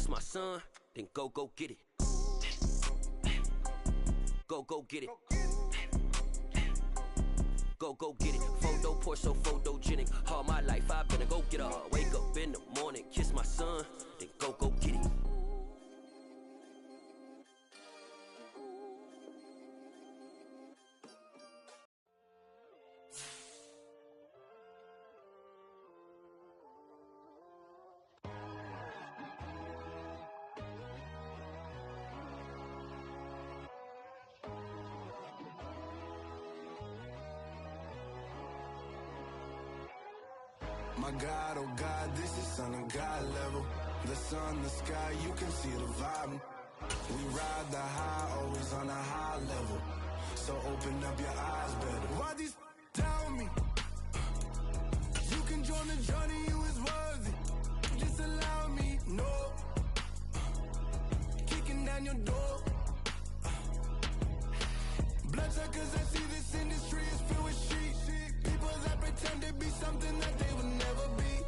kiss my son, then go get it. Go get it. Go get it. Photo poor, so photogenic. All my life I've been a go getter. Wake up in the morning, kiss my son, then go get it. My God, oh God, this is Son of God level. The sun, the sky, you can see the vibe. We ride the high, always on a high level. So open up your eyes better. Why these tell me? You can join the journey, you is worthy. Just allow me, no. Kicking down your door. Bloodsuckers, I see this industry is filled with shit. People that pretend to be something that they would never be.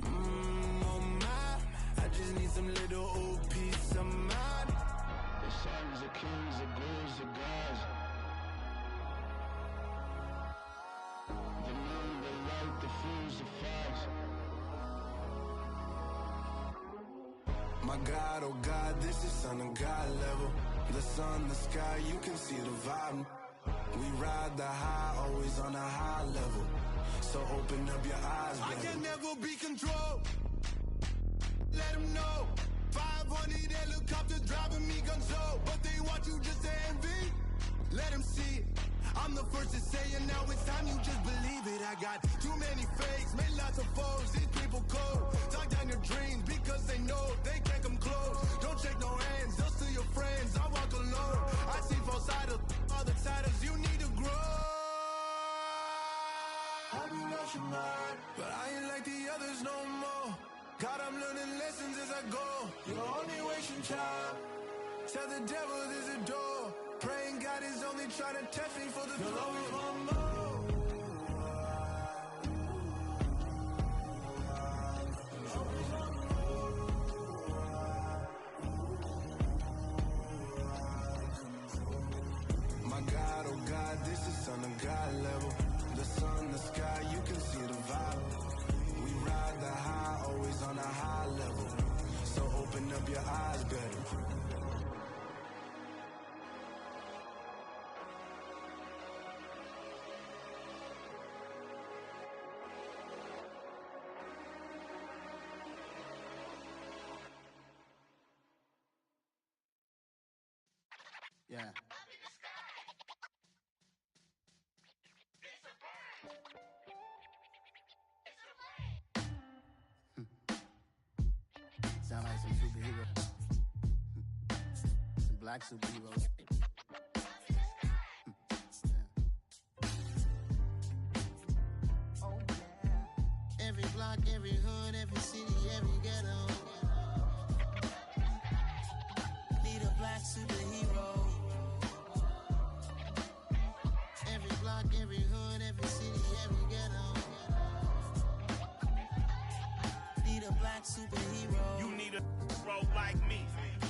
Oh my, I just need some little old peace of mind. The sons of kings, the ghouls, the gods. The moon, the light, the fools, the facts. My God, oh God, this is Son of God level. The sun, the sky, you can see the vibe. We ride the high, always on a high level. So open up your eyes, baby. I can never be controlled. Let them know. 500 helicopters driving me gonzo. But they want you just to envy. Let them see it. I'm the first to say it, now it's time you just believe it. I got too many fakes, made lots of foes. These people cold. Talk down your dreams because they know they can't come close. Don't shake no hands, just to your friends. I walk alone. I see false idols, other titles. You need to grow. Have you lost your mind? But I ain't like the others no more. God, I'm learning lessons as I go. You're only wasting time. Tell the devil there's a door. Praying God is only trying to test me for the you'll always want more. My God, oh God, this is Son of God level. The sun, the sky, you can see the vibe. We ride the high, always on a high level. So open up your eyes better. Yeah. Sound like some superheroes. Some black superheroes. Oh yeah. Every block, every hood, every city, every ghetto. Need a black superhero. Every block, every hood, every city, every ghetto. Need a black superhero. You need a bro like me.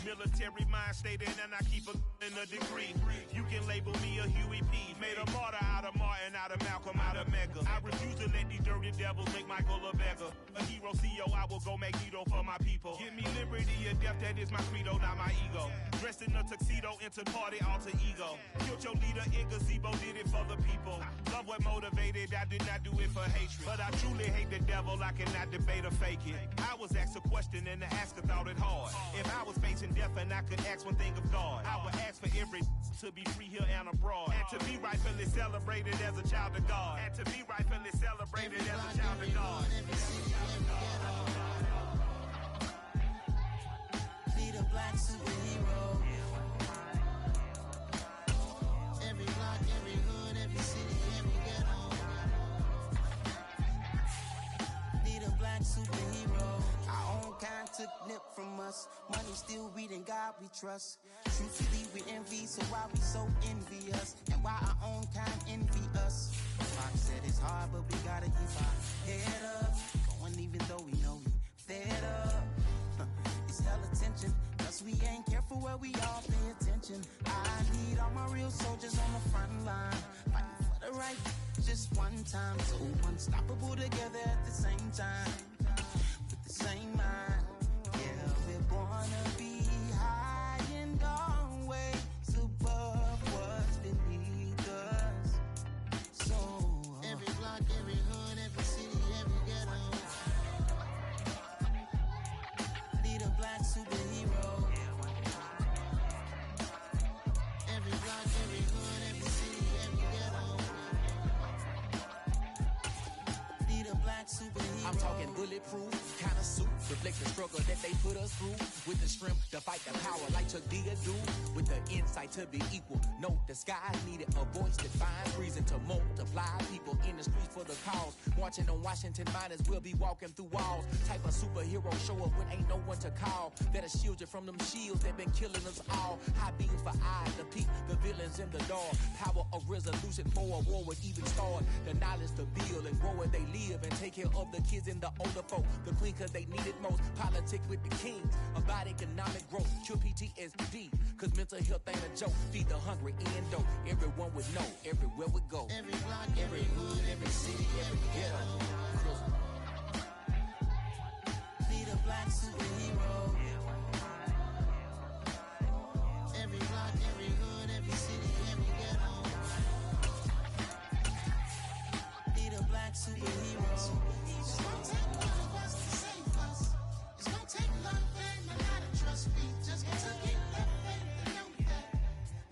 Military mind stated and I keep a in a degree. You can label me a Huey P. Made a martyr out of Martin, out of Malcolm, out of Mega. I refuse to let these dirty devils make Michael a beggar. A hero CEO, I will go Magneto for my people. Give me liberty or death, that is my credo, not my ego. Dressed in a tuxedo, into party, alter ego. Killed your leader in gazebo, did it for the people. Love what motivated, I did not do it for hatred. But I truly hate the devil, I cannot debate or fake it. I was asked a question and the asker thought it hard. If I was facing death and I could ask one thing of God, I would ask for every to be free here and abroad. And to be rightfully celebrated as a child of God. And to be rightfully celebrated as a child of God. Need a black superhero. Every block, every hood, every city, every ghetto. Need a black superhero. Our own kind took nip from us. Money still reading God we trust. Truthfully we envy, so why we so envious? And why our own kind envy us? Fox said it's hard, but we gotta keep our head up. Going even though we know we fed up. soldiers on the front line, fighting for the right just one time. So unstoppable together at the same time, with the same mind. Yeah, we're born to be high and always above what's beneath us. So every block, every hood, every city, every ghetto need a black superhero. Every block, every hood, every city, every ghetto need a black superhero. I'm talking bulletproof kind of suit, reflect the struggle that they put us through, with the strength to fight the power like Chuck D do, with the insight to be equal. Note the sky needed a voice that finds reason to multiply people in the streets for the cause. Marching on Washington, might as well be walking through walls. Type of superhero show up when ain't no one to call. That'll shield you from them shields that been killing us all. High beams for eyes to peek the villains in the dark. Power of resolution for a war would even start. The knowledge to build and grow where they live and take care of the kids and the older folk. The queen cause they need it most. Politics with the kings about economic growth. Cure PTSD cause mental health ain't a joke. Feed the hungry and dope. Everyone would know everywhere we go. Every block, every hood, every city, every ghetto need a black superhero. Every block, every hood, every city, every ghetto need a black superhero. It's gonna take one of us to save us. It's gonna take love and a lot of trust. We just got to get that faith and know that.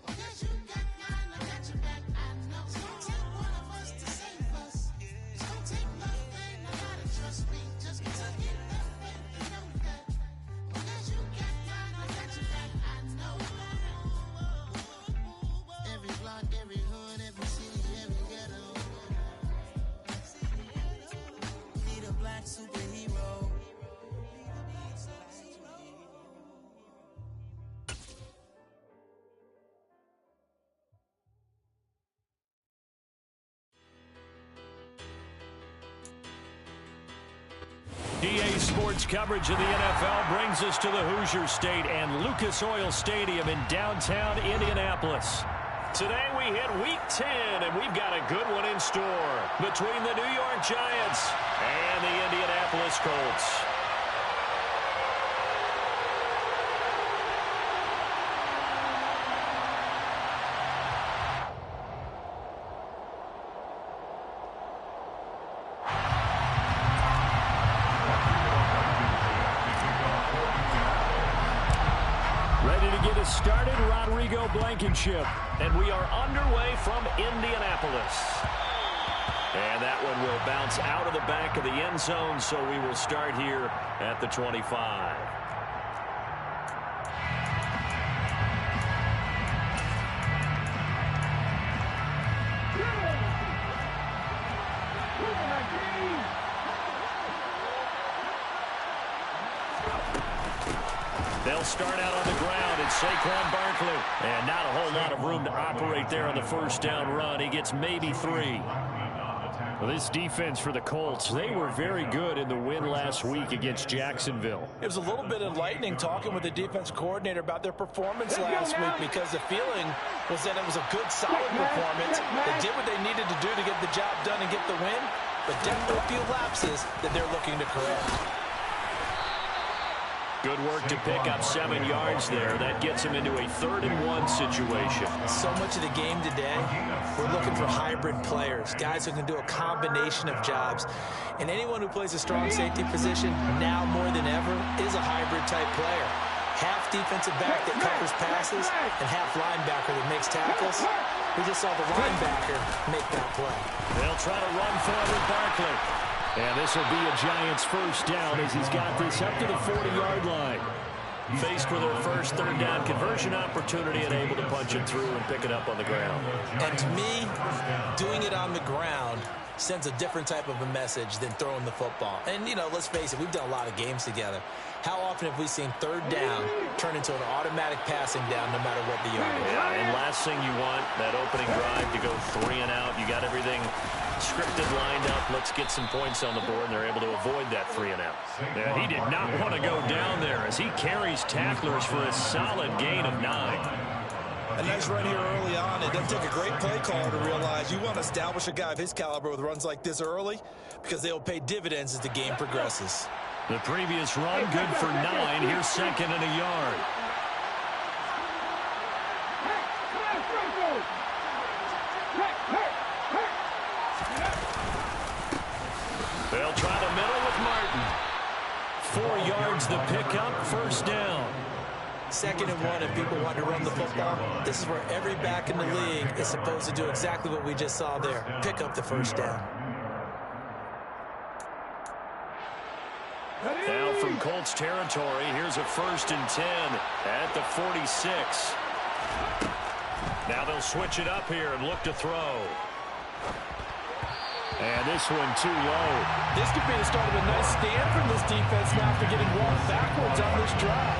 Because you got mine, I got your back. I know it's gonna take one of us to save us. It's gonna take love and a lot of trust. We just got to get that faith and know that. Because you got mine, I got your back. I know. Every block, every hood, every city, every ghetto need a black superhero. EA Sports coverage of the NFL brings us to the Hoosier State and Lucas Oil Stadium in downtown Indianapolis. Today we hit Week 10, and we've got a good one in store between the New York Giants and the Indianapolis Colts. Started Rodrigo Blankenship, and we are underway from Indianapolis. And that one will bounce out of the back of the end zone, so we will start here at the 25. They'll start out on the ground. It's Saquon Barkley. And not a whole lot of room to operate there on the first down run. He gets maybe 3. Well, this defense for the Colts, they were very good in the win last week against Jacksonville. It was a little bit enlightening talking with the defense coordinator about their performance last week, because the feeling was that it was a good, solid performance. They did what they needed to do to get the job done and get the win, but definitely a few lapses that they're looking to correct. Good work to pick up 7 yards there. That gets him into a 3rd-and-1 situation. So much of the game today, we're looking for hybrid players, guys who can do a combination of jobs. And anyone who plays a strong safety position, now more than ever, is a hybrid-type player. Half defensive back that covers passes and half linebacker that makes tackles. We just saw the linebacker make that play. They'll try to run forward Barkley. And this will be a Giants first down as he's got this up to the 40-yard line. Faced with their first 3rd down conversion opportunity and able to punch it through and pick it up on the ground. And to me, doing it on the ground sends a different type of a message than throwing the football. And, you know, let's face it, we've done a lot of games together. How often have we seen 3rd down turn into an automatic passing down no matter what the yardage? Yeah, and last thing you want, that opening drive to go 3 and out. You got everything scripted, lined up. Let's get some points on the board, and they're able to avoid that 3 and out. Yeah, he did not want to go down there as he carries tacklers for a solid gain of 9. A nice run here early on. It doesn't take a great play caller to realize you want to establish a guy of his caliber with runs like this early because they'll pay dividends as the game progresses. The previous run, good for 9. Here's second and a yard. They'll try the middle with Martin. 4 yards the pickup, first down. 2nd and 1, if people want to run the football, this is where every back in the league is supposed to do exactly what we just saw there. Pick up the first down. Now from Colts territory, here's a 1st and 10 at the 46. Now they'll switch it up here and look to throw. And this one too low. This could be the start of a nice stand from this defense now after getting walked backwards on this drive.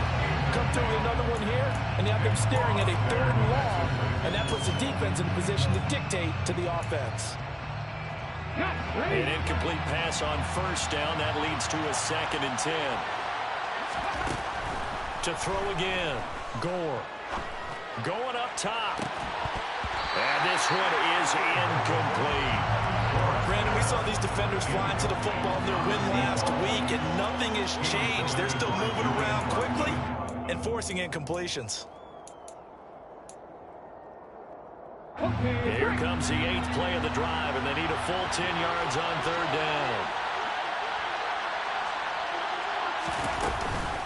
Come through with another one here, and you have them staring at a 3rd and long, and that puts the defense in a position to dictate to the offense. An incomplete pass on 1st down. That leads to a 2nd and 10. To throw again. Gore. Going up top. And this one is incomplete. Brandon, we saw these defenders flying to the football in their win last week, and nothing has changed. They're still moving around quickly and forcing incompletions. Here comes the 8th play of the drive, and they need a full 10 yards on 3rd down.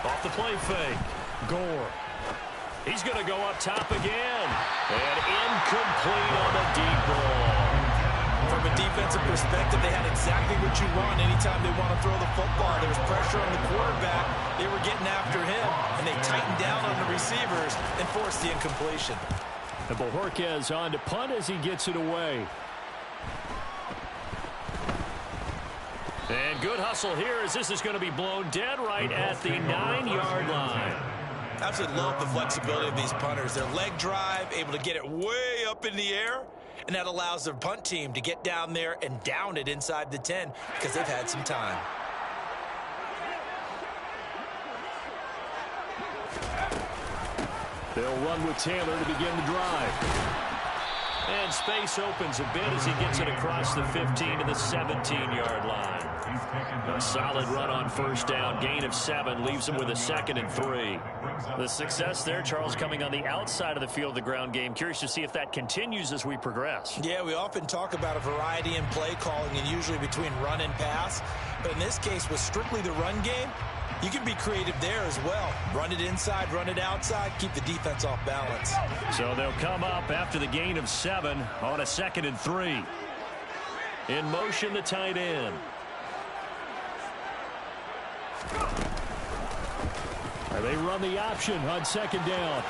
Off the play fake. Gore. He's going to go up top again. And incomplete on the deep ball. From a defensive perspective, they had exactly what you want anytime they want to throw the football. There was pressure on the quarterback. They were getting after him, and they tightened down on the receivers and forced the incompletion. And Bojorquez on to punt as he gets it away. And good hustle here as this is going to be blown dead right at the 9-yard line. Absolutely love the flexibility of these punters. Their leg drive, able to get it way up in the air, and that allows their punt team to get down there and down it inside the 10 because they've had some time. They'll run with Taylor to begin the drive. And space opens a bit as he gets it across the 15 to the 17-yard line. A solid run on 1st down, gain of 7, leaves him with a 2nd and 3. The success there, Charles, coming on the outside of the field of the ground game. Curious to see if that continues as we progress. Yeah, we often talk about a variety in play calling and usually between run and pass. But in this case, with strictly the run game, you can be creative there as well. Run it inside, run it outside, keep the defense off balance. So they'll come up after the gain of 7 on a 2nd and 3. In motion, the tight end. And they run the option on 2nd down.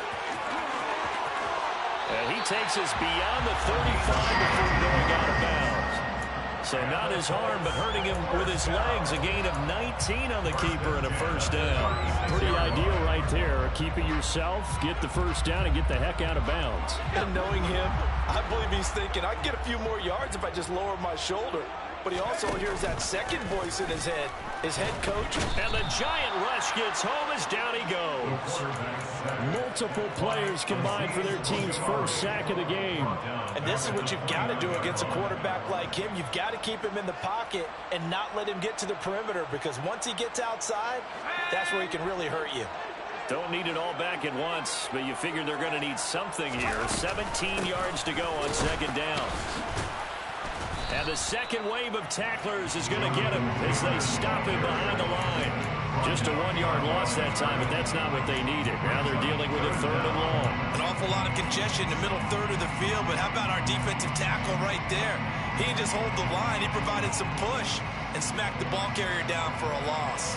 And he takes us beyond the 35 before going out of bounds. So not his arm, but hurting him with his legs. A gain of 19 on the keeper and a 1st down. Pretty ideal right there. Keep it yourself, get the 1st down, and get the heck out of bounds. And knowing him, I believe he's thinking, I can get a few more yards if I just lower my shoulder. But he also hears that second voice in his head, his head coach. And the giant rush gets home as down he goes. Multiple players combined for their team's 1st sack of the game. And this is what you've got to do against a quarterback like him. You've got to keep him in the pocket and not let him get to the perimeter, because once he gets outside, that's where he can really hurt you. Don't need it all back at once, but you figure they're going to need something here. 17 yards to go on 2nd down. And the second wave of tacklers is going to get him as they stop him behind the line. Just a 1-yard loss that time, but that's not what they needed. Now they're dealing with a 3rd and long. An awful lot of congestion in the middle 3rd of the field, but how about our defensive tackle right there? He didn't just hold the line. He provided some push and smacked the ball carrier down for a loss.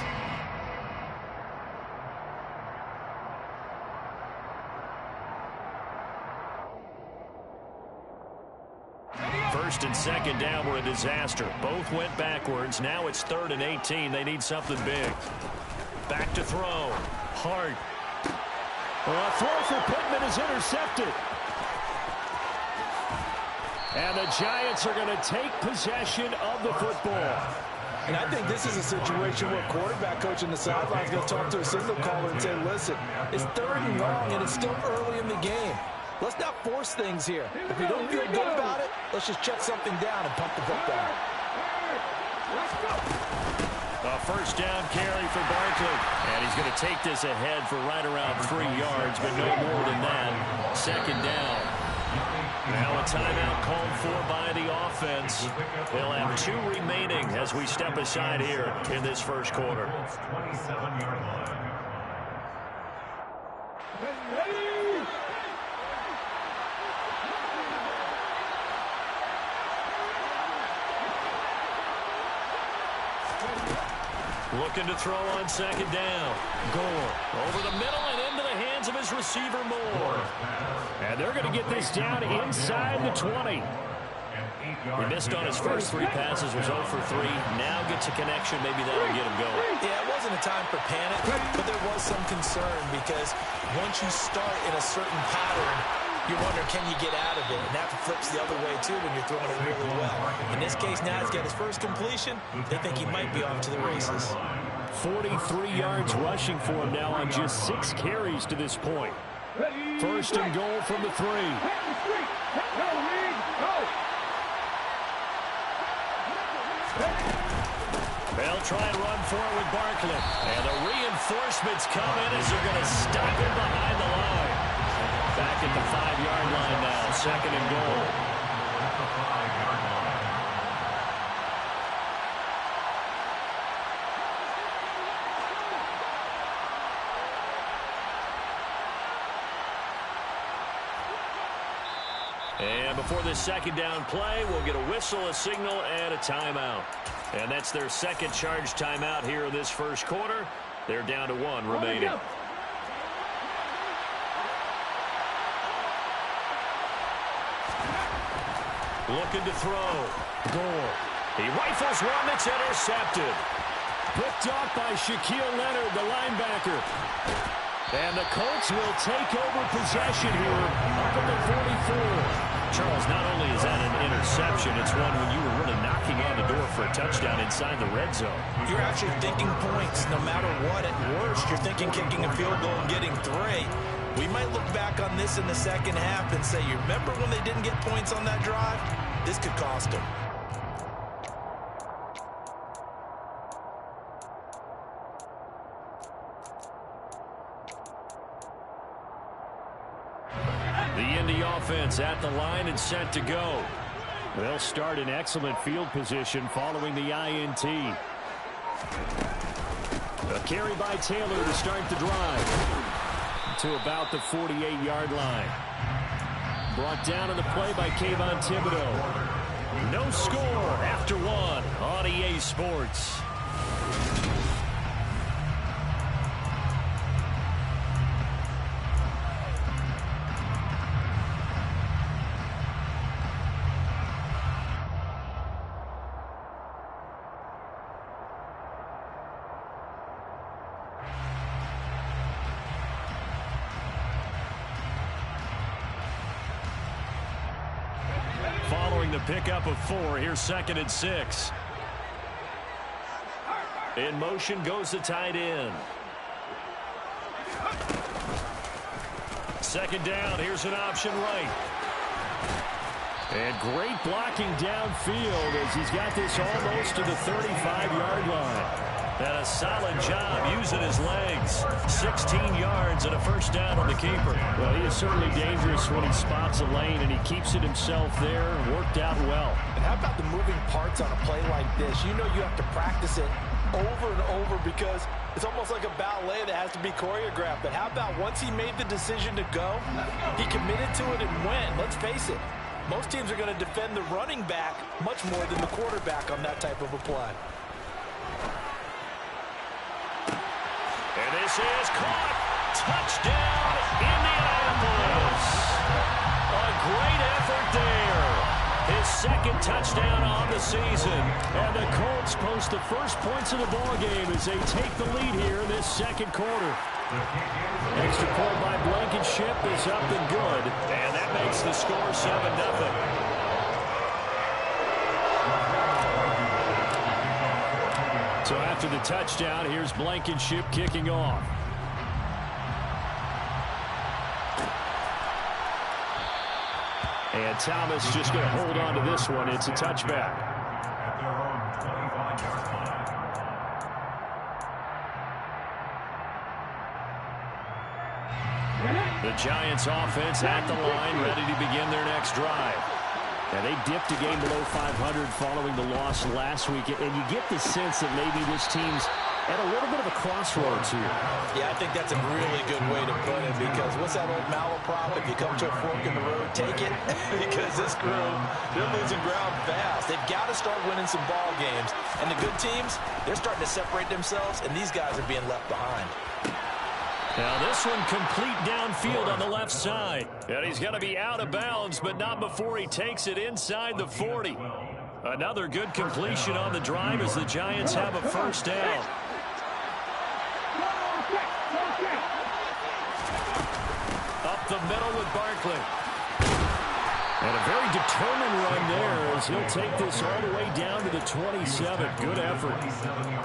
First and 2nd down were a disaster. Both went backwards. Now it's 3rd and 18. They need something big. Back to throw. Hart. Well, a throw for Pittman is intercepted. And the Giants are going to take possession of the football. And I think this is a situation where quarterback coach in the sideline is going to talk to a signal caller and say, listen, it's 3rd and long and it's still early in the game. let's not force things here. If we don't feel good about it, let's just check something down and pump the football. A first down carry for Barkley. And he's going to take this ahead for right around 3 yards, but no more than that. Second down. Now a timeout called for by the offense. They'll have 2 remaining as we step aside here in this first quarter. 27-yard line. Looking to throw on second down. Gore over the middle and into the hands of his receiver, Moore. And they're going to get this down inside the 20. He missed on his first 3 passes, was 0 for 3. Now gets a connection. Maybe that'll get him going. Yeah, it wasn't a time for panic, but there was some concern because once you start in a certain pattern, you wonder, can you get out of it? And that flips the other way, too, when you're throwing it really well. In this case, now he's got his first completion. They think he might be off to the races. 43 yards rushing for him now on just 6 carries to this point. First and goal from the 3. They'll try and run for it with Barkley. And the reinforcements come in as they're going to stop him behind the line. Back at the 5-yard line now, second and goal. At the 5-yard line. And before this second down play, we'll get a whistle, a signal, and a timeout. And that's their second charge timeout here in this first quarter. They're down to 1 remaining. Looking to throw. Gore. He rifles one that's intercepted. Picked off by Shaquille Leonard, the linebacker. And the Colts will take over possession here up at the 44. Charles, not only is that an interception, it's one when you were really knocking on the door for a touchdown inside the red zone. You're actually thinking points no matter what. At worst, you're thinking kicking a field goal and getting 3. We might look back on this in the second half and say, you remember when they didn't get points on that drive? This could cost them. The Indy offense at the line and set to go. They'll start in excellent field position following the INT. A carry by Taylor to start the drive. To about the 48-yard line. Brought down on the play by Kayvon Thibodeau. No score after 1 on EA Sports. The pickup of 4. Here's 2nd and 6. In motion goes the tight end. Second down. Here's an option right. And great blocking downfield as he's got this almost to the 35-yard line. And a solid job using his legs. 16 yards and a first down on the keeper. Well, he is certainly dangerous when he spots a lane, and he keeps it himself there and worked out well. And how about the moving parts on a play like this? You know you have to practice it over and over because it's almost like a ballet that has to be choreographed. But how about once he made the decision to go, he committed to it and went. Let's face it, most teams are going to defend the running back much more than the quarterback on that type of a play. And this is caught. Touchdown, Indianapolis. A great effort there. His 2nd touchdown on the season. And the Colts post the first points of the ballgame as they take the lead here in this second quarter. Extra point by Blankenship is up and good. And that makes the score 7-0. So after the touchdown, here's Blankenship kicking off. And Thomas just going to hold on to this one. It's a touchback. At their own 25-yard line. The Giants offense at the line, ready to begin their next drive. Now, they dipped a game below 500 following the loss last week, and you get the sense that maybe this team's at a little bit of a crossroads here. Yeah, I think that's a really good way to put it, because what's that old malaprop? If you come to a fork in the road, take it. Because this group, they're losing ground fast. They've got to start winning some ball games. And the good teams, they're starting to separate themselves, and these guys are being left behind. Now this one complete downfield on the left side. And he's going to be out of bounds, but not before he takes it inside the 40. Another good completion on the drive as the Giants have a first down. Up the middle with Barkley. And a very determined run there as he'll take this all the way down to the 27. Good effort.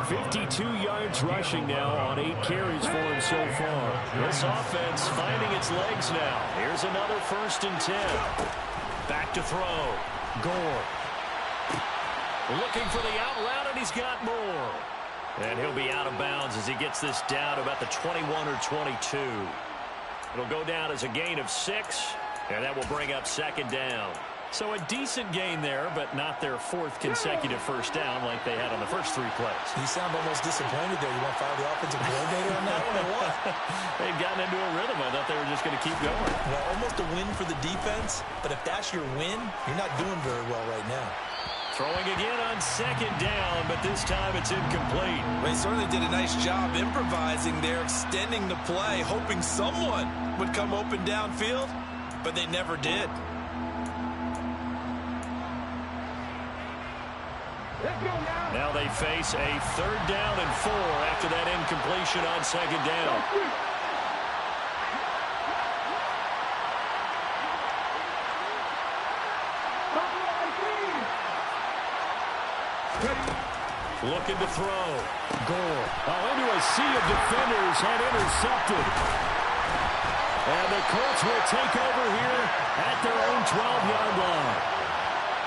52 yards rushing now on 8 carries for him so far. This offense finding its legs now. Here's another 1st and 10. Back to throw. Gore. Looking for the out route, and he's got more. And he'll be out of bounds as he gets this down to about the 21 or 22. It'll go down as a gain of 6. And that will bring up 2nd down. So a decent gain there, but not their 4th consecutive first down like they had on the first 3 plays. You sound almost disappointed there. You want to fire the offensive coordinator on that one or what? They'd gotten into a rhythm. I thought they were just going to keep going. Well, almost a win for the defense, but if that's your win, you're not doing very well right now. Throwing again on 2nd down, but this time it's incomplete. They certainly did a nice job improvising there, extending the play, hoping someone would come open downfield. But they never did. Now they face a 3rd down and 4 after that incompletion on 2nd down. Looking to throw. Gore. Into a sea of defenders and intercepted. And the Colts will take over here at their own 12-yard line.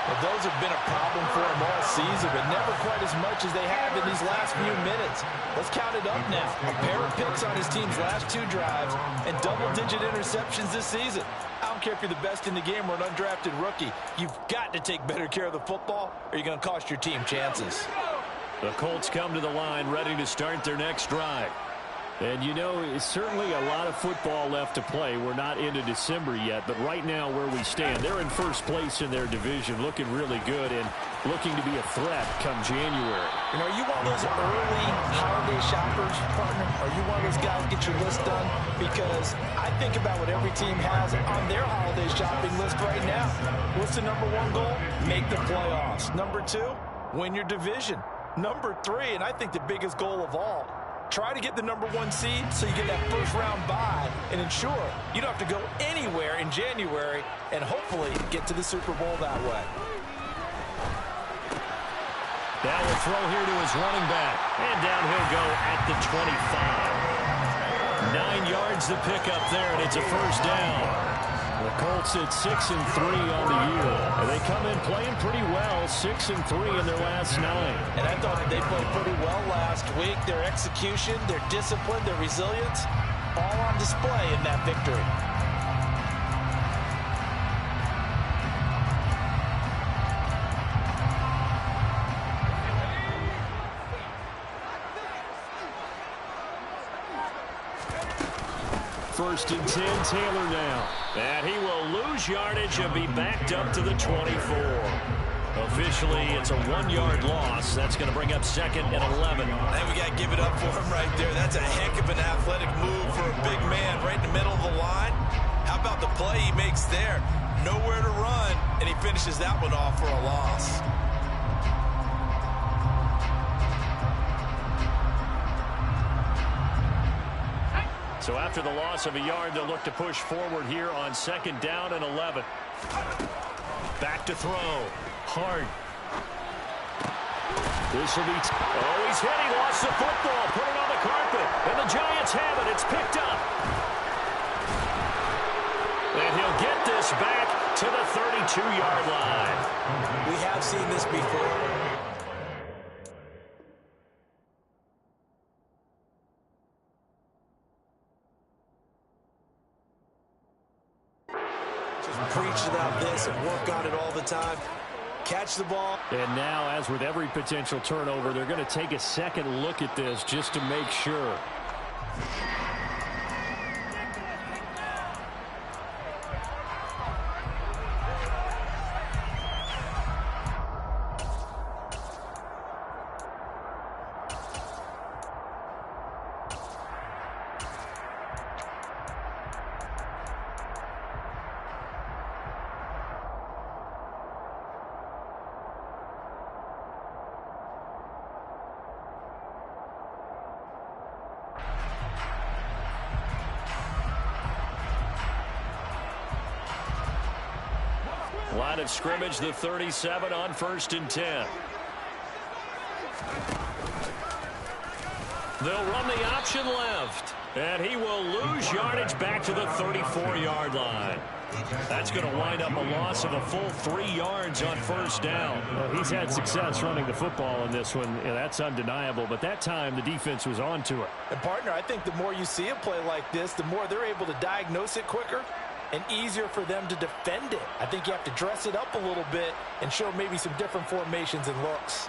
Well, those have been a problem for them all season, but never quite as much as they have in these last few minutes. Let's count it up now. A pair of picks on his team's last 2 drives and double-digit interceptions this season. I don't care if you're the best in the game or an undrafted rookie. You've got to take better care of the football or you're going to cost your team chances. The Colts come to the line ready to start their next drive. And, you know, it's certainly a lot of football left to play. We're not into December yet, but right now where we stand, they're in first place in their division, looking really good and looking to be a threat come January. You know, are you one of those early holiday shoppers, partner? Are you one of those guys get your list done? Because I think about what every team has on their holiday shopping list right now. What's the number 1 goal? Make the playoffs. Number 2, win your division. Number 3, and I think the biggest goal of all, try to get the number 1 seed so you get that first-round bye and ensure you don't have to go anywhere in January and hopefully get to the Super Bowl that way. Now will throw here to his running back. And down he'll go at the 25. 9 yards to pick up there, and it's a first down. The Colts at 6-3 on the year. And they come in playing pretty well, 6-3 in their last 9. And I thought that they played pretty well last week. Their execution, their discipline, their resilience, all on display in that victory. First and 10, Taylor now. And he will lose yardage and be backed up to the 24. Officially, it's a 1-yard loss. That's going to bring up 2nd and 11. And we got to give it up for him right there. That's a heck of an athletic move for a big man right in the middle of the line. How about the play he makes there? Nowhere to run, and he finishes that one off for a loss. So after the loss of a yard, they'll look to push forward here on 2nd down and 11. Back to throw. Hard. This will be... he's hit. He lost the football. Put it on the carpet. And the Giants have it. It's picked up. And he'll get this back to the 37. 32-yard line. We have seen this before. Just preach about this and work on it all the time. Catch the ball. And now, as with every potential turnover, they're going to take a second look at this just to make sure. Line of scrimmage, the 37 on 1st and 10. They'll run the option left, and he will lose yardage back to the 34-yard line. That's going to wind up a loss of a full 3 yards on 1st down. Well, he's had success running the football in this one, and that's undeniable, but that time the defense was on to it. And partner, I think the more you see a play like this, the more they're able to diagnose it quicker and easier for them to defend it. I think you have to dress it up a little bit and show maybe some different formations and looks.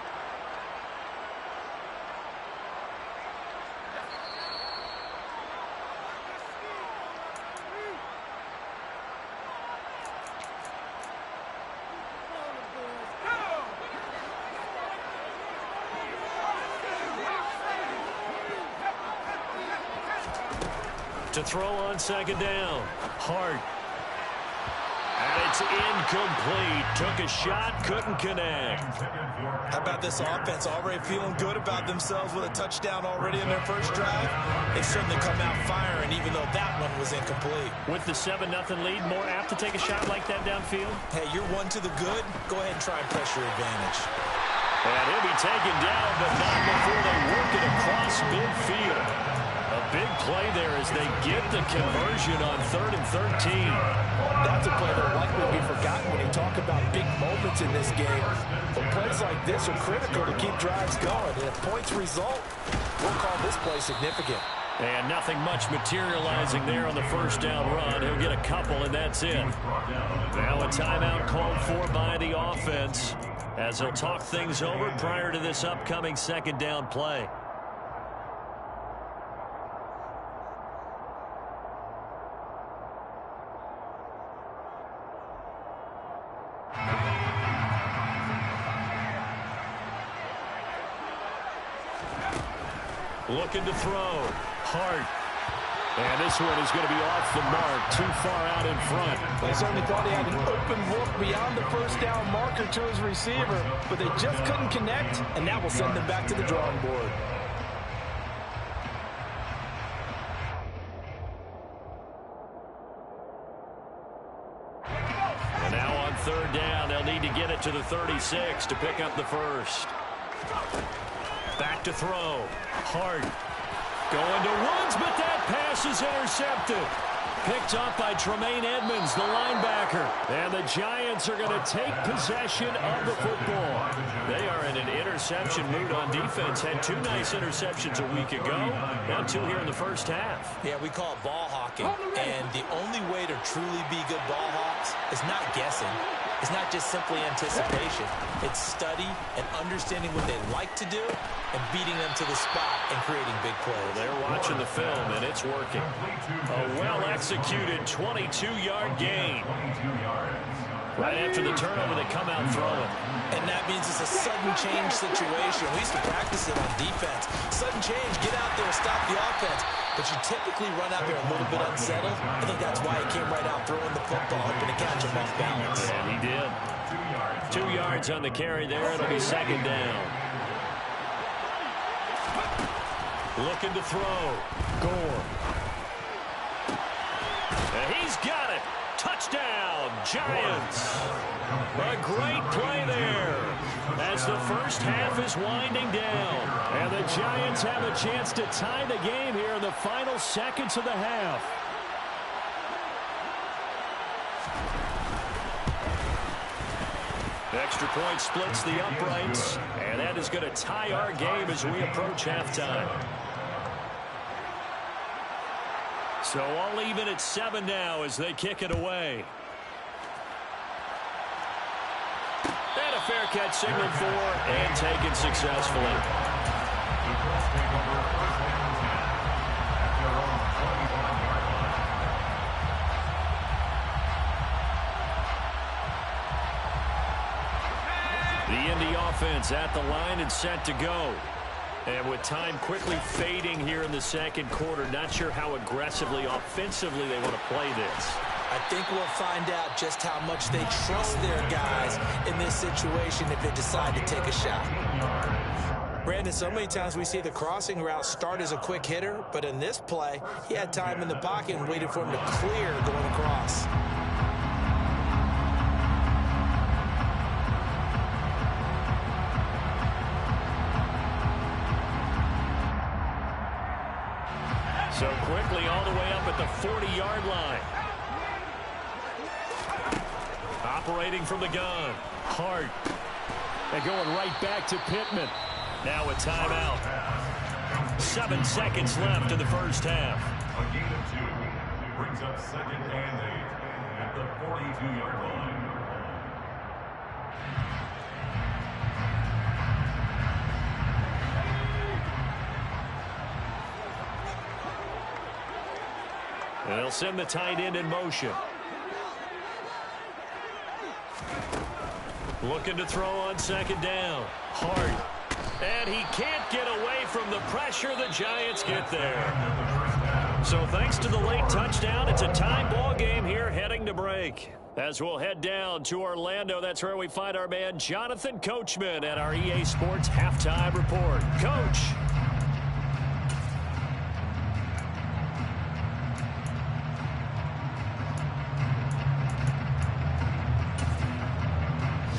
To throw on 2nd down. Hart. And it's incomplete. Took a shot, couldn't connect. How about this offense? Already feeling good about themselves with a touchdown already in their first drive. They've certainly come out firing, even though that one was incomplete. With the 7-0 lead, more apt to take a shot like that downfield? Hey, you're one to the good. Go ahead and try and press your advantage. And he'll be taken down, but not before they work it across midfield. A big play there as they get the conversion on 3rd and 13. That's a play that will likely be forgotten when you talk about big moments in this game. But plays like this are critical to keep drives going. And if points result, we'll call this play significant. And nothing much materializing there on the 1st down run. He'll get a couple, and that's it. Now a timeout called for by the offense as they'll talk things over prior to this upcoming 2nd down play. Looking to throw. Hart. And this one is going to be off the mark. Too far out in front. They certainly thought he had an open look beyond the 1st down marker to his receiver, but they just couldn't connect, and that will send them back to the drawing board. And now on 3rd down, they'll need to get it to the 36 to pick up the first. Back to throw. Hart going to Woods, but that pass is intercepted. Picked up by Tremaine Edmonds, the linebacker. And the Giants are going to take possession of the football. They are in an interception mood on defense. Had 2 nice interceptions a week ago. Now 2 here in the first half. Yeah, we call it ball hawking. And the only way to truly be good ball hawks is not guessing. It's not just simply anticipation. It's study and understanding what they like to do and beating them to the spot and creating big plays. They're watching the film, and it's working. A well-executed 22-yard gain. Right after the turnover, they come out throwing. And that means it's a sudden change situation. We used to practice it on defense. Sudden change, get out there, stop the offense. But you typically run out there a little bit unsettled. I think that's why he came right out throwing the football, hoping to catch him off balance. And he did. 2 yards on the carry there. It'll be 2nd down. Looking to throw. Gore. And he's got it. Touchdown, Giants. A great play there as the first half is winding down. And the Giants have a chance to tie the game here in the final seconds of the half. Extra point splits the uprights, and that is going to tie our game as we approach halftime. So all even at 7 now as they kick it away. And a fair catch signaled for and taken successfully. The Indy offense at the line and set to go. And with time quickly fading here in the second quarter, not sure how aggressively, offensively they want to play this. I think we'll find out just how much they trust their guys in this situation if they decide to take a shot. Brandon, so many times we see the crossing route start as a quick hitter, but in this play, he had time in the pocket and waited for him to clear going across. So quickly all the way up at the 40-yard line. Operating from the gun. Hart. And going right back to Pittman. Now a timeout. 7 seconds left in the first half. A gain of 2 brings up 2nd and 8 at the 42-yard line. And they'll send the tight end in motion. Looking to throw on 2nd down. Hart. And he can't get away from the pressure. The Giants get there. So thanks to the late touchdown, it's a tie ball game here heading to break. As we'll head down to Orlando, that's where we find our man Jonathan Coachman at our EA Sports Halftime Report. Coach.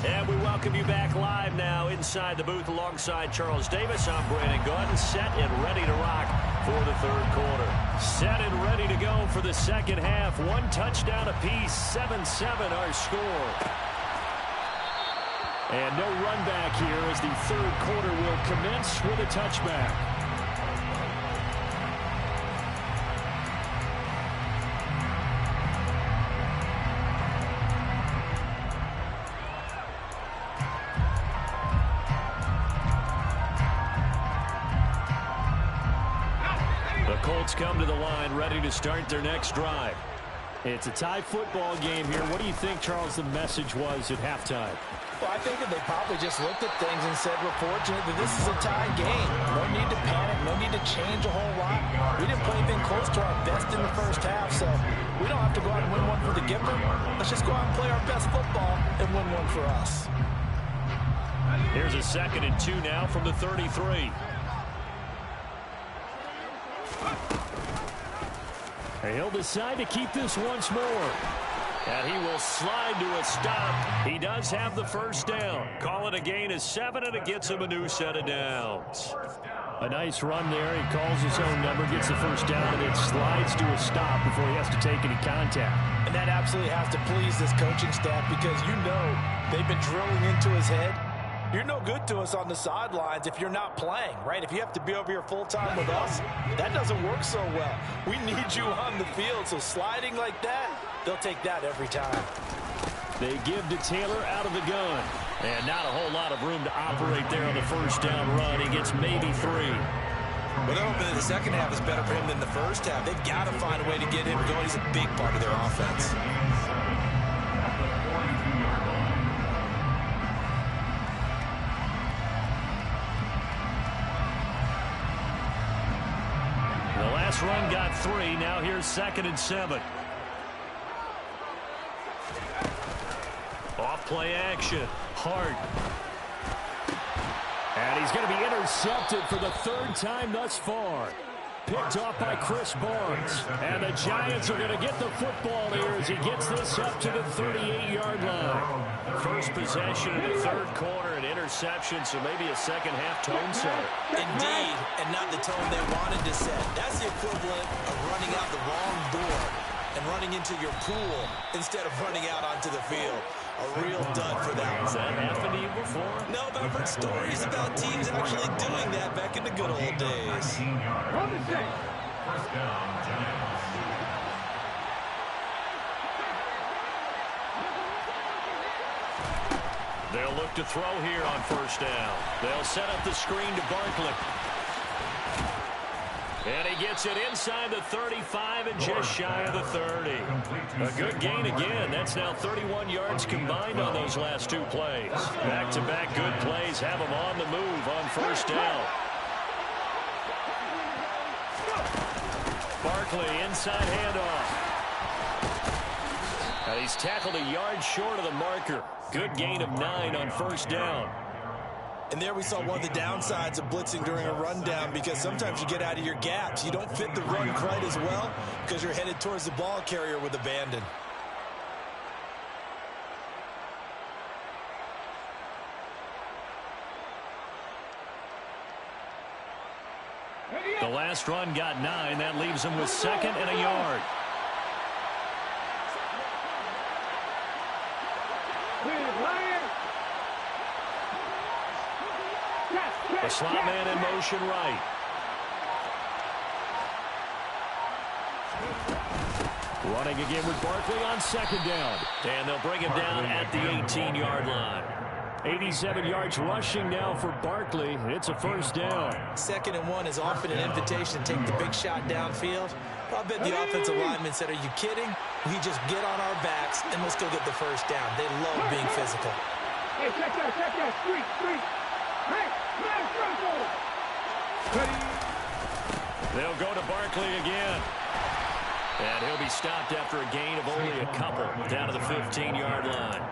And we welcome you back live now inside the booth alongside Charles Davis. I'm Brandon Gaudin, set and ready to rock for the third quarter. Set and ready to go for the second half. 1 touchdown apiece, 7-7 our score. And no run back here as the third quarter will commence with a touchback. Colts come to the line ready to start their next drive. It's a tie football game here. What do you think, Charles, the message was at halftime? Well, I think that they probably just looked at things and said, we're fortunate that this is a tie game. No need to panic. No need to change a whole lot. We didn't play anything close to our best in the first half, so we don't have to go out and win one for the Gipper. Let's just go out and play our best football and win one for us. Here's a 2nd and 2 now from the 33. He'll decide to keep this once more. And he will slide to a stop. He does have the first down. Call it a gain of 7, and it gets him a new set of downs. A nice run there. He calls his own number, gets the first down, and then slides to a stop before he has to take any contact. And that absolutely has to please this coaching staff because you know they've been drilling into his head. You're no good to us on the sidelines if you're not playing, right? If you have to be over here full-time with us, that doesn't work so well. We need you on the field, so sliding like that, they'll take that every time. They give to Taylor out of the gun. And not a whole lot of room to operate there on the first down run. He gets maybe 3. Well, they're hoping that the second half is better for him than the first half. They've got to find a way to get him going. He's a big part of their offense. Run got 3. Now here's 2nd and 7. Off play action. Hart. And he's going to be intercepted for the 3rd time thus far. Picked off by Chris Barnes. And the Giants are going to get the football here as he gets this up to the 38-yard line. First possession in the third quarter, an interception, so maybe a second half tone setter. Indeed, and not the tone they wanted to set. That's the equivalent of running out the wrong door. and running into your pool instead of running out onto the field. A real dud for that one. Has that happened to you before? No, but I've heard stories about teams actually doing that back in the good old days. First down, Giants. They'll look to throw here on first down. They'll set up the screen to Barkley. And he gets it inside the 35 and just shy of the 30. A good gain again. That's now 31 yards combined on those last two plays. Back-to-back good plays have him on the move on first down. Barkley, inside handoff. And he's tackled a yard short of the marker. Good gain of 9 on first down. And there we saw one of the downsides of blitzing during a rundown, because sometimes you get out of your gaps. You don't fit the run quite as well because you're headed towards the ball carrier with abandon. The last run got 9. That leaves him with 2nd and a yard. The slot man in motion right. Running again with Barkley on 2nd down. And they'll bring him down at the 18-yard line. 87 yards rushing now for Barkley. It's a first down. 2nd and 1 is often an invitation to take the big shot downfield. I bet the offensive lineman said, "Are you kidding? We just get on our backs and let's go get the first down." They love being physical. Hey, check that. Street. Hey, They'll go to Barkley again. And he'll be stopped after a gain of only a couple down to the 15-yard line.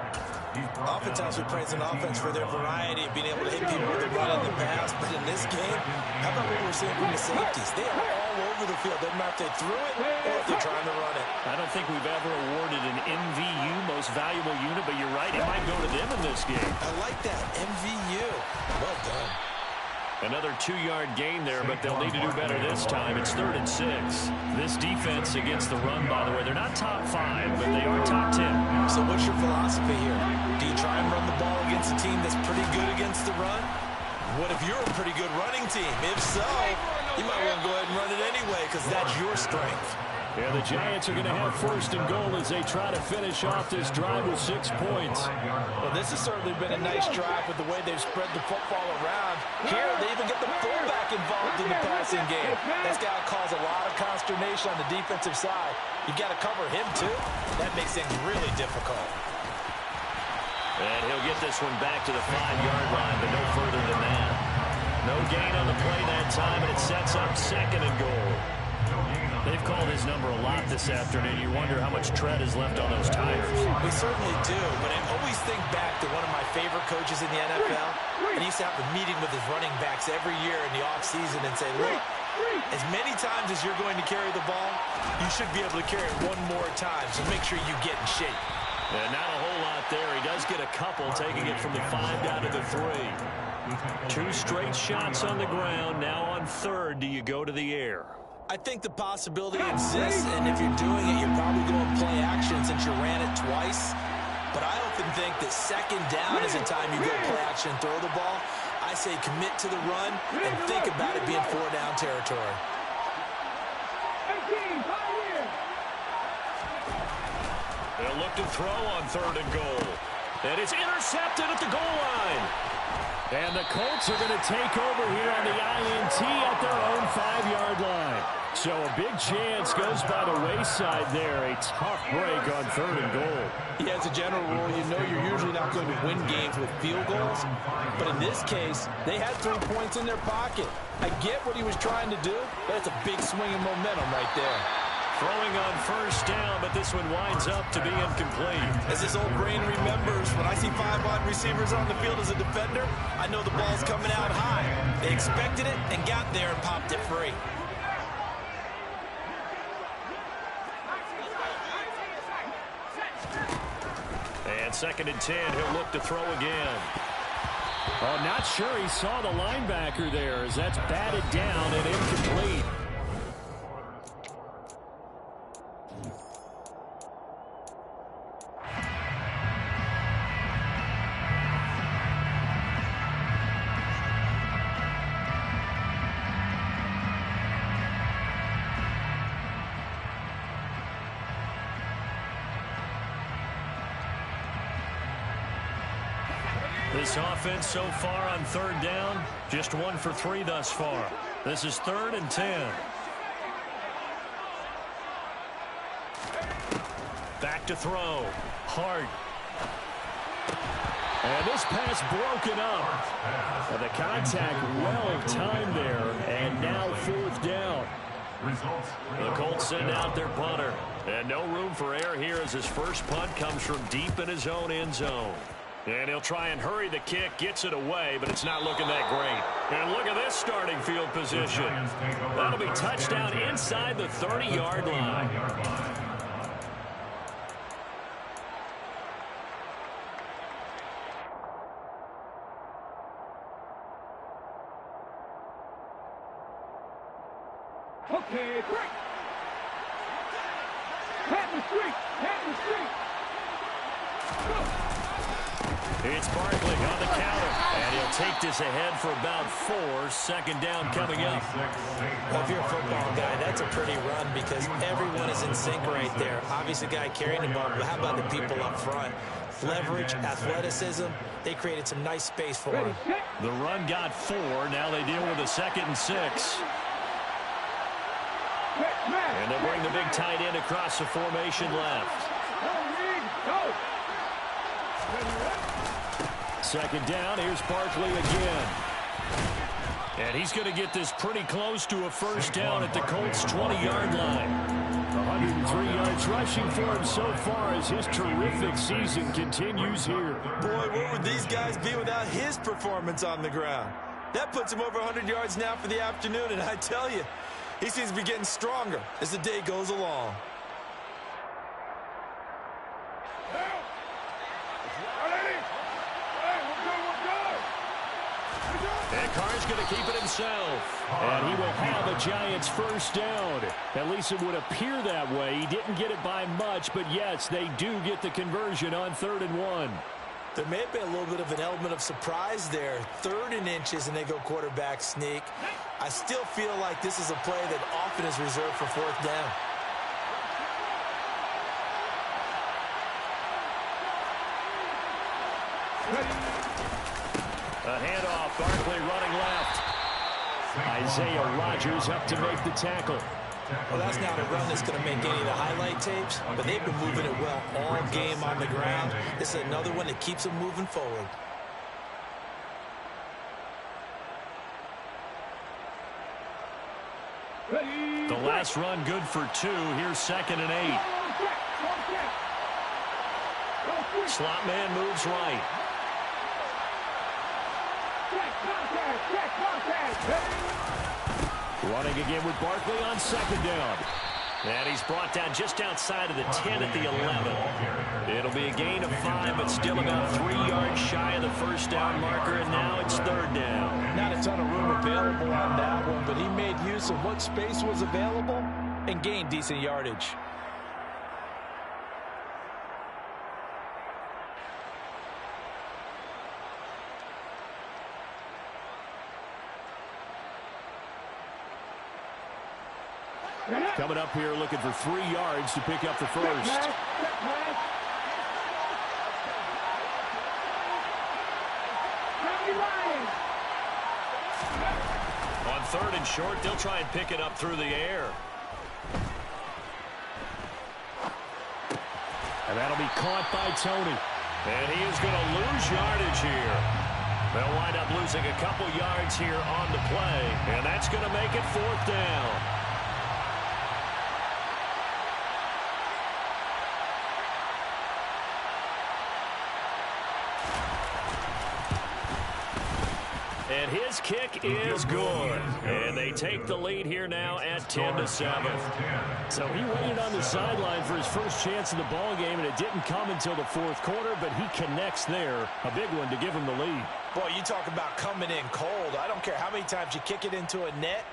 Oftentimes we praise an offense for their variety of being able to hit people with the run in the pass, but in this game, how about what we're seeing from the safeties? They are all over the field. Doesn't matter if they threw it or if they're trying to run it. I don't think we've ever awarded an MVU, most valuable unit, but you're right, it might go to them in this game. I like that, MVU. Well done. Another 2-yard gain there, but they'll need to do better this time. It's 3rd and 6. This defense against the run, by the way, they're not top 5, but they are top 10. So what's your philosophy here? Do you try and run the ball against a team that's pretty good against the run? What if you're a pretty good running team? If so, you might want to go ahead and run it anyway, because that's your strength. Yeah, the Giants are going to have 1st and goal as they try to finish off this drive with 6 points. Well, this has certainly been a nice drive with the way they've spread the football around. Here, they even get the fullback involved in the passing game. That's got to cause a lot of consternation on the defensive side. You got to cover him, too. That makes things really difficult. And he'll get this one back to the 5-yard line, but no further than that. No gain on the play that time, and it sets up 2nd and goal. They've called his number a lot this afternoon. You wonder how much tread is left on those tires. We certainly do, but I always think back to one of my favorite coaches in the NFL. And he used to have a meeting with his running backs every year in the offseason and say, look, as many times as you're going to carry the ball, you should be able to carry it one more time, so make sure you get in shape. And not a whole lot there. He does get a couple, taking it from the 5 down to the 3. 2 straight shots on the ground. Now on 3rd, do you go to the air? I think the possibility exists, and if you're doing it, you're probably going play action since you ran it twice. But I often think that 2nd down is the time you go play action and throw the ball. I say commit to the run and think about it being 4-down territory. They'll look to throw on 3rd and goal. And it's intercepted at the goal line. And the Colts are going to take over here on the INT at their own 5-yard line. So a big chance goes by the wayside there. A tough break on 3rd and goal. Yeah, as a general rule, you know you're usually not going to win games with field goals. But in this case, they had 3 points in their pocket. I get what he was trying to do, but it's a big swing in momentum right there. Throwing on 1st down, but this one winds up to be incomplete. As this old brain remembers, when I see 5 wide receivers on the field as a defender, I know the ball's coming out high. They expected it and got there and popped it free. And 2nd and 10, he'll look to throw again. Oh, not sure he saw the linebacker there as that's batted down and incomplete. This offense so far on third down, just 1 for 3 thus far. This is 3rd and 10. Back to throw. Hart. And this pass broken up. And the contact well timed there. And now 4th down. The Colts send out their punter. And no room for error here as his first punt comes from deep in his own end zone. And he'll try and hurry the kick, gets it away, but it's not looking that great. And look at this starting field position. That'll be touchdown inside the 30-yard line. Okay, break. Pat the street. It's Barkley on the counter, and he'll take this ahead for about 4. 2nd down coming up. Well, if you're a football guy, that's a pretty run because everyone is in sync right there. Obviously, the guy carrying the ball, but how about the people up front? Leverage, athleticism, they created some nice space for him. The run got 4. Now they deal with a 2nd and 6. And they'll bring the big tight end across the formation left. 2nd down, here's Barkley again. And he's going to get this pretty close to a first down at the Colts' 20-yard line. 103 yards rushing for him so far as his terrific season continues here. Boy, what would these guys be without his performance on the ground? That puts him over 100 yards now for the afternoon, and I tell you, he seems to be getting stronger as the day goes along. And Carr's going to keep it himself. And he will have a Giants first down. At least it would appear that way. He didn't get it by much, but yes, they do get the conversion on 3rd and 1. There may have been a little bit of an element of surprise there. 3rd and inches, and they go quarterback sneak. I still feel like this is a play that often is reserved for 4th down. A handoff, Barkley running left. Isaiah Rodgers up to make the tackle. Well, that's not a run that's going to make any of the highlight tapes, but they've been moving it well all game on the ground. This is another one that keeps them moving forward. The last run good for 2. Here's 2nd and 8. Slot man moves right. Running again with Barkley on 2nd down. And he's brought down just outside of the 10 at the 11. It'll be a gain of 5, but still about 3 yards shy of the first down marker, and now it's 3rd down. Not a ton of room available on that one, but he made use of what space was available and gained decent yardage. Coming up here looking for 3 yards to pick up the first. On 3rd and short, they'll try and pick it up through the air. And that'll be caught by Tony. And he is going to lose yardage here. They'll wind up losing a couple yards here on the play. And that's going to make it 4th down. And his kick is good. And they take the lead here now at 10-7. So he waited on the sideline for his first chance in the ball game, and it didn't come until the 4th quarter, but he connects there. A big one to give him the lead. Boy, you talk about coming in cold. I don't care how many times you kick it into a net.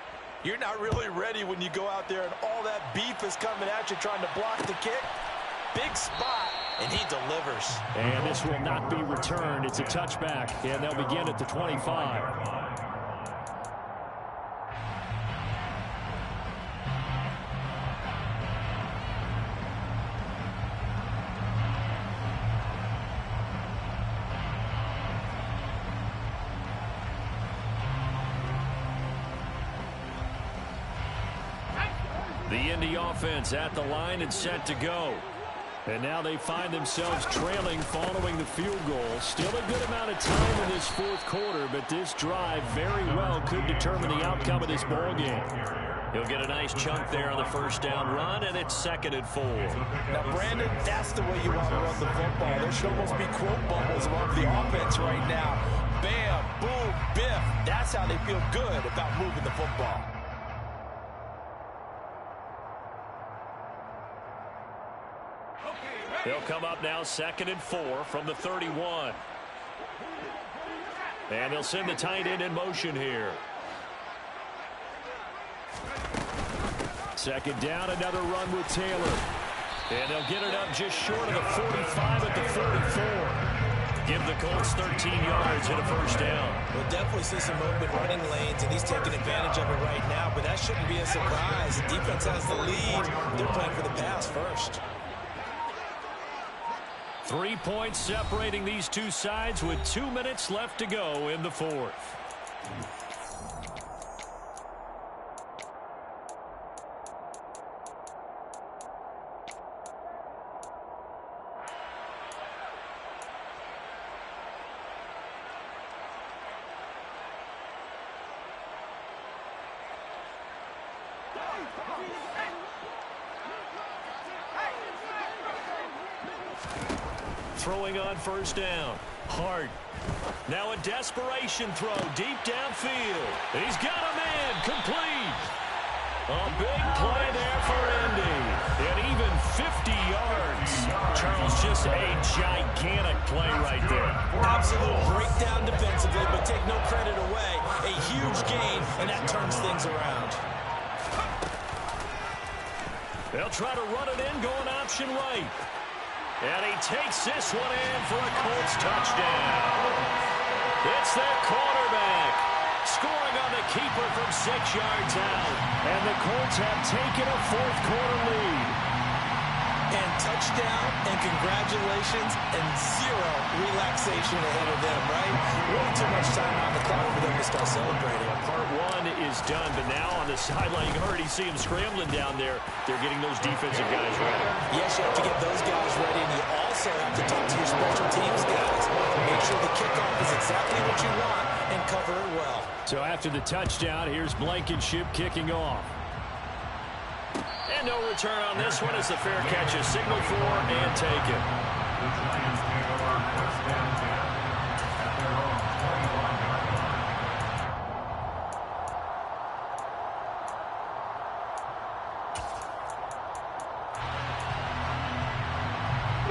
You're not really ready when you go out there and all that beef is coming at you trying to block the kick. Big spot, and he delivers. And this will not be returned. It's a touchback, and they'll begin at the 25. The Indy offense at the line and set to go. And now they find themselves trailing following the field goal. Still a good amount of time in this fourth quarter, but this drive very well could determine the outcome of this ball game. He'll get a nice chunk there on the first down run, and it's 2nd and 4. Now, Brandon, that's the way you want to run the football. There should almost be quote bubbles among the offense right now. Bam, boom, biff. That's how they feel good about moving the football. They'll come up now 2nd and 4 from the 31. And they'll send the tight end in motion here. 2nd down, another run with Taylor. And they'll get it up just short of the 45 at the 44. Give the Colts 13 yards and a first down. We'll definitely see some open running lanes, and he's taking advantage of it right now, but that shouldn't be a surprise. The defense has the lead. They're playing for the pass first. 3 points separating these two sides with 2 minutes left to go in the fourth. Throwing on first down. Hart. Now a desperation throw deep downfield. He's got a man. Complete. A big play there for Indy. And even 50 yards. Charles, just a gigantic play right there. Absolute breakdown defensively, but take no credit away. A huge gain, and that turns things around. They'll try to run it in, going option right. And he takes this one in for a Colts touchdown. It's their quarterback scoring on the keeper from 6 yards out. And the Colts have taken a fourth quarter lead. And touchdown and congratulations and zero relaxation ahead of them, right? Way too much time on the clock for them to start celebrating. Part one is done, but now on the sideline, you already see him scrambling down there. They're getting those defensive guys ready. Yes, you have to get those guys ready, and you also have to talk to your special teams guys. Make sure the kickoff is exactly what you want and cover it well. So after the touchdown, here's Blankenship kicking off. And no return on this one as the fair catch is signaled for and taken.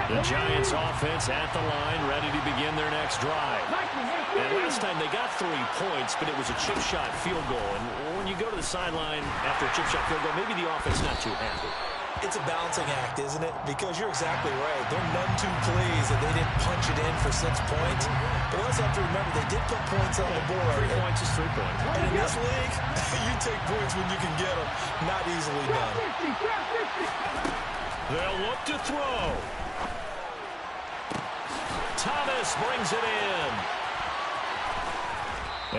The Giants offense at the line, ready to begin their next drive. And last time they got 3 points, but it was a chip shot field goal. And when you go to the sideline after a chip shot field goal, maybe the offense not too happy. It's a balancing act, isn't it? Because you're exactly right. They're none too pleased that they didn't punch it in for 6 points. But also have to remember, they did put points on the board. 3 points is 3 points. And in this league, you take points when you can get them. Not easily done. They'll look to throw. Thomas brings it in.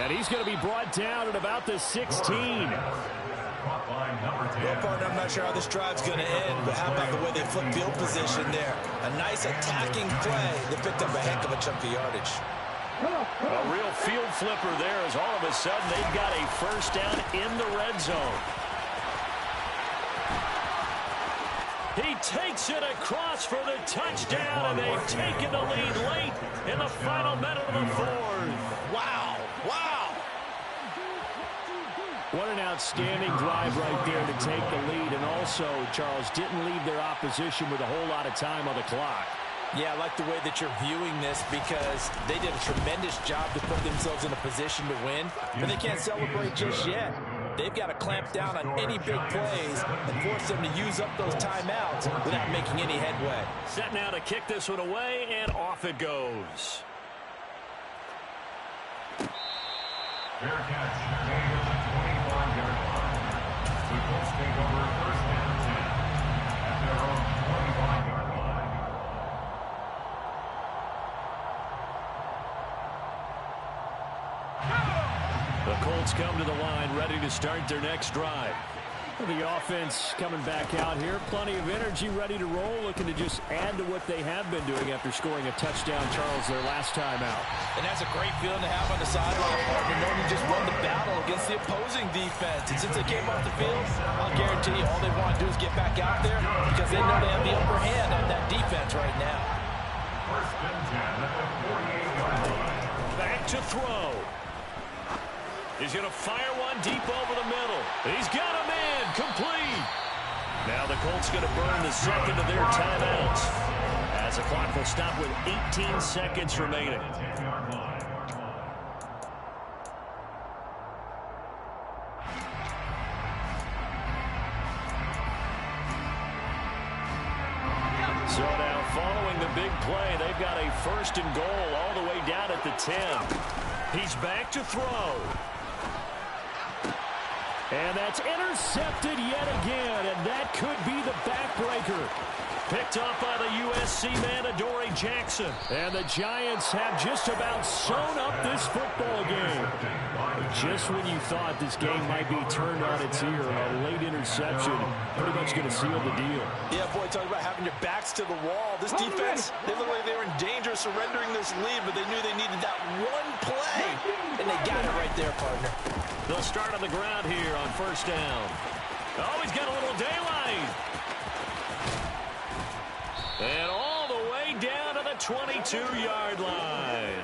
And he's going to be brought down at about the 16. Well, partner, I'm not sure how this drive's going to end, but how about the way they flip field position there? A nice attacking play. They picked up a heck of a chunk of yardage. A real field flipper there as all of a sudden they've got a first down in the red zone. He takes it across for the touchdown, and they've taken the lead late in the final minute of the fourth. Wow, wow. What an outstanding drive right there to take the lead, and also, Charles, didn't leave their opposition with a whole lot of time on the clock. Yeah, I like the way that you're viewing this because they did a tremendous job to put themselves in a position to win, but they can't celebrate just yet. They've got to clamp down on any big plays and force them to use up those timeouts without making any headway. Set now to kick this one away, and off it goes. Fair catch, made at the 25-yard line. The Colts take over first down 10 at their own 25-yard line. The Colts come to the line ready to start their next drive. The offense coming back out here. Plenty of energy, ready to roll, looking to just add to what they have been doing after scoring a touchdown, Charles, their last time out. And that's a great feeling to have on the sideline, partner, knowing you just won the battle against the opposing defense. And since they came off the field, I'll guarantee you all they want to do is get back out there because they know they have the upper hand on that defense right now. First and 10 at the 48-yard line. Back to throw. He's going to fire one deep over the middle. He's got him in. Complete. Now the Colts going to burn the second of their timeouts as the clock will stop with 18 seconds remaining. So now following the big play, they've got a first and goal all the way down at the 10. He's back to throw. And that's intercepted yet again, and that could be the backbreaker. Picked up by the USC man, Adoree Jackson. And the Giants have just about sewn up this football game. Just when you thought this game might be turned on its ear, a late interception pretty much going to seal the deal. Yeah, boy, talk about having your backs to the wall. This defense, they look like they were in danger of surrendering this lead, but they knew they needed that one play, and they got it right there, partner. They'll start on the ground here on first down. Oh, he's got a little daylight. And all the way down to the 22-yard line.